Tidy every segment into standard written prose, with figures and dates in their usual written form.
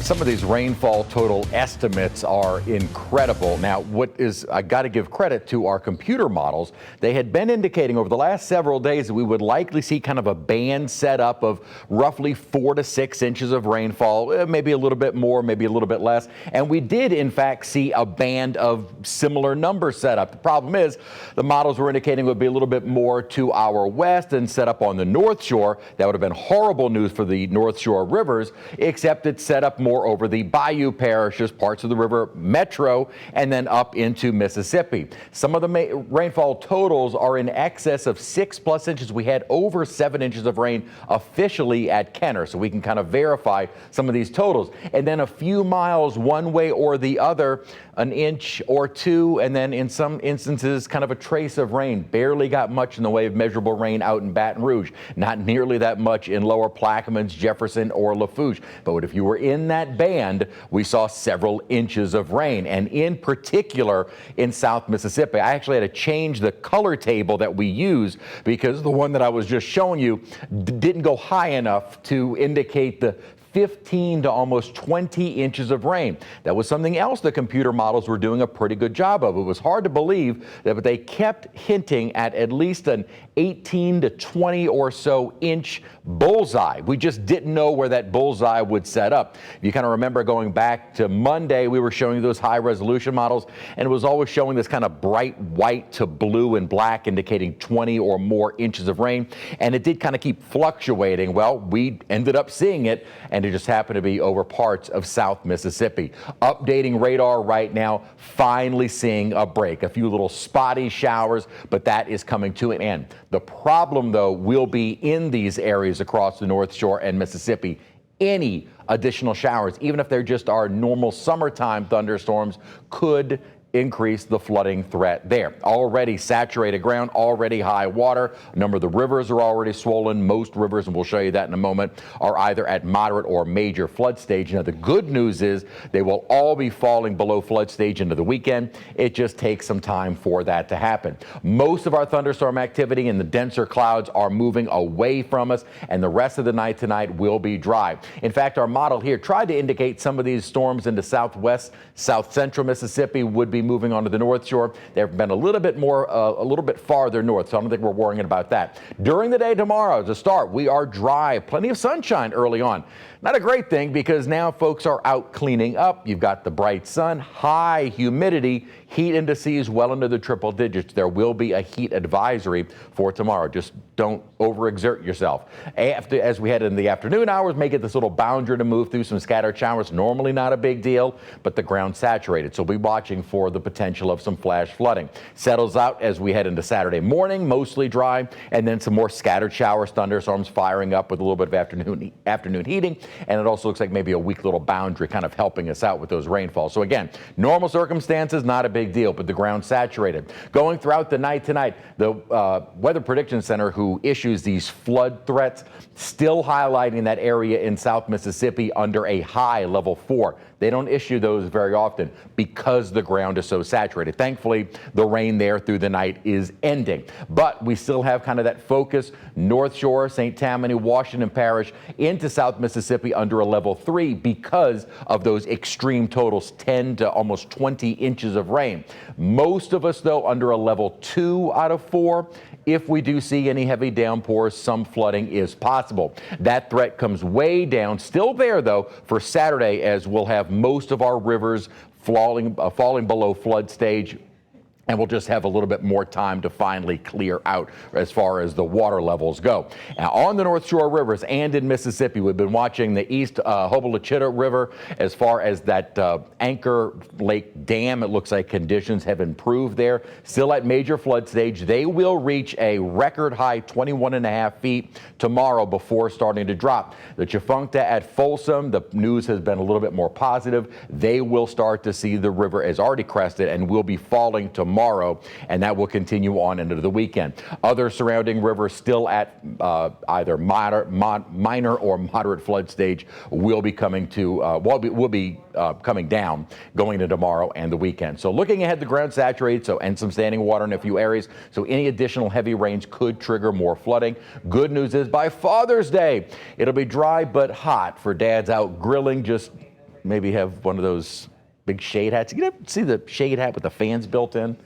Some of these rainfall total estimates are incredible. Now, I got to give credit to our computer models. They had been indicating over the last several days that we would likely see kind of a band set up of roughly 4 to 6 inches of rainfall, maybe a little bit more, maybe a little bit less. And we did, in fact, see a band of similar numbers set up. The problem is the models were indicating it would be a little bit more to our west and set up on the North Shore. That would have been horrible news for the North Shore rivers, except it's set up more over the bayou parishes, parts of the river metro, and then up into Mississippi. Some of the rainfall totals are in excess of 6+ inches. We had over 7 inches of rain officially at Kenner, so we can kind of verify some of these totals. And then a few miles one way or the other, an inch or two, and then in some instances kind of a trace of rain. Barely got much in the way of measurable rain out in Baton Rouge. Not nearly that much in Lower Plaquemines, Jefferson, or Lafourche. But if you were in that band, we saw several inches of rain, and in particular in South Mississippi. I actually had to change the color table that we use because the one that I was just showing you didn't go high enough to indicate the 15 to almost 20 inches of rain. That was something else the computer models were doing a pretty good job of. It was hard to believe that, but they kept hinting at least an 18 to 20 or so inch bullseye. We just didn't know where that bullseye would set up. If you kind of remember going back to Monday, we were showing you those high resolution models, and it was always showing this kind of bright white to blue and black, indicating 20 or more inches of rain. And it did kind of keep fluctuating. Well, we ended up seeing it, and it just happened to be over parts of South Mississippi. Updating radar right now, finally seeing a break. A few little spotty showers, but that is coming to an end. The problem, though, will be in these areas across the North Shore and Mississippi. Any additional showers, even if they're just our normal summertime thunderstorms, could increase the flooding threat there. Already saturated ground, already high water. A number of the rivers are already swollen. Most rivers, and we'll show you that in a moment, are either at moderate or major flood stage. Now, the good news is they will all be falling below flood stage into the weekend. It just takes some time for that to happen. Most of our thunderstorm activity in the denser clouds are moving away from us, and the rest of the night tonight will be dry. In fact, our model here tried to indicate some of these storms into southwest, south central Mississippi would be moving onto the North Shore. They've been a little bit farther north, so I don't think we're worrying about that. During the day tomorrow, to start, we are dry. Plenty of sunshine early on. Not a great thing because now folks are out cleaning up. You've got the bright sun, high humidity, heat indices well into the triple digits. There will be a heat advisory for tomorrow. Just don't overexert yourself. As we head in the afternoon hours, may get this little boundary to move through some scattered showers. Normally not a big deal, but the ground's saturated. So we'll be watching for the potential of some flash flooding. Settles out as we head into Saturday morning, mostly dry, and then some more scattered showers, thunderstorms firing up with a little bit of afternoon heating. And it also looks like maybe a weak little boundary kind of helping us out with those rainfalls. So again, normal circumstances, not a big deal, but the ground saturated. Going throughout the night tonight, the Weather Prediction Center, who issues these flood threats, still highlighting that area in South Mississippi under a high level 4. They don't issue those very often because the ground is so saturated. Thankfully, the rain there through the night is ending. But we still have kind of that focus, North Shore, St. Tammany, Washington Parish, into South Mississippi under a level 3 because of those extreme totals, 10 to almost 20 inches of rain. Most of us, though, under a level 2 out of 4. If we do see any heavy downpours, some flooding is possible. That threat comes way down, still there, though, for Saturday, as we'll have most of our rivers falling below flood stage. And we'll just have a little bit more time to finally clear out as far as the water levels go. Now, on the North Shore rivers and in Mississippi, we've been watching the East Hobelichitta River as far as that Anchor Lake Dam. It looks like conditions have improved there. Still at major flood stage. They will reach a record high 21.5 feet tomorrow before starting to drop. The Tchefuncte at Folsom, the news has been a little bit more positive. They will start to see the river as already crested and will be falling tomorrow, and that will continue on into the weekend. Other surrounding rivers still at either minor or moderate flood stage will be coming to coming down going into tomorrow and the weekend. So looking ahead, the ground saturated, and some standing water in a few areas. So any additional heavy rains could trigger more flooding. Good news is by Father's Day, it'll be dry but hot for dads out grilling. Just maybe have one of those big shade hats. You ever see the shade hat with the fans built in?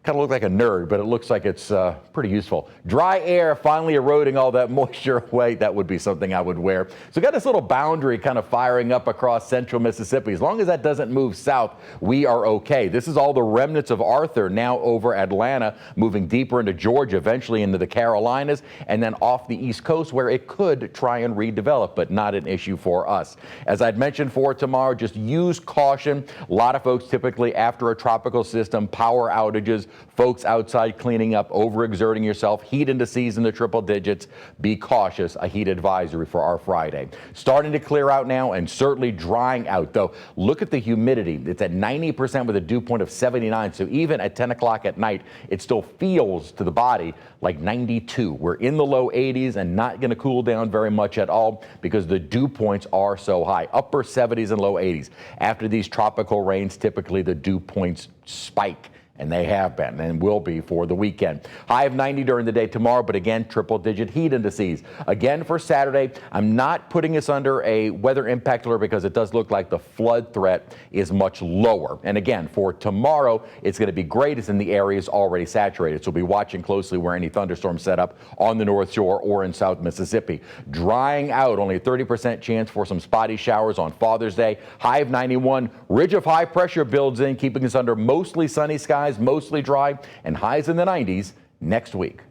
Kind of look like a nerd, but it looks like it's pretty useful. Dry air finally eroding all that moisture away. That would be something I would wear. So we got this little boundary kind of firing up across central Mississippi. As long as that doesn't move south, we are okay. This is all the remnants of Arthur now over Atlanta, moving deeper into Georgia, eventually into the Carolinas, and then off the East Coast where it could try and redevelop, but not an issue for us. As I'd mentioned for tomorrow, just use caution. A lot of folks typically after a tropical system, power outages, folks outside cleaning up, overexerting yourself, heat indices in the triple digits. Be cautious. A heat advisory for our Friday. Starting to clear out now and certainly drying out, though. Look at the humidity. It's at 90% with a dew point of 79. So even at 10 o'clock at night, it still feels to the body like 92. We're in the low 80s and not going to cool down very much at all because the dew points are so high. Upper 70s and low 80s. After these tropical rains, typically the dew points spike. And they have been and will be for the weekend. High of 90 during the day tomorrow, but again, triple-digit heat indices. Again, for Saturday, I'm not putting us under a weather impact alert because it does look like the flood threat is much lower. And again, for tomorrow, it's going to be greatest in the areas already saturated. So we'll be watching closely where any thunderstorms set up on the North Shore or in South Mississippi. Drying out, only a 30% chance for some spotty showers on Father's Day. High of 91. Ridge of high pressure builds in, keeping us under mostly sunny skies, mostly dry, and highs in the 90s next week.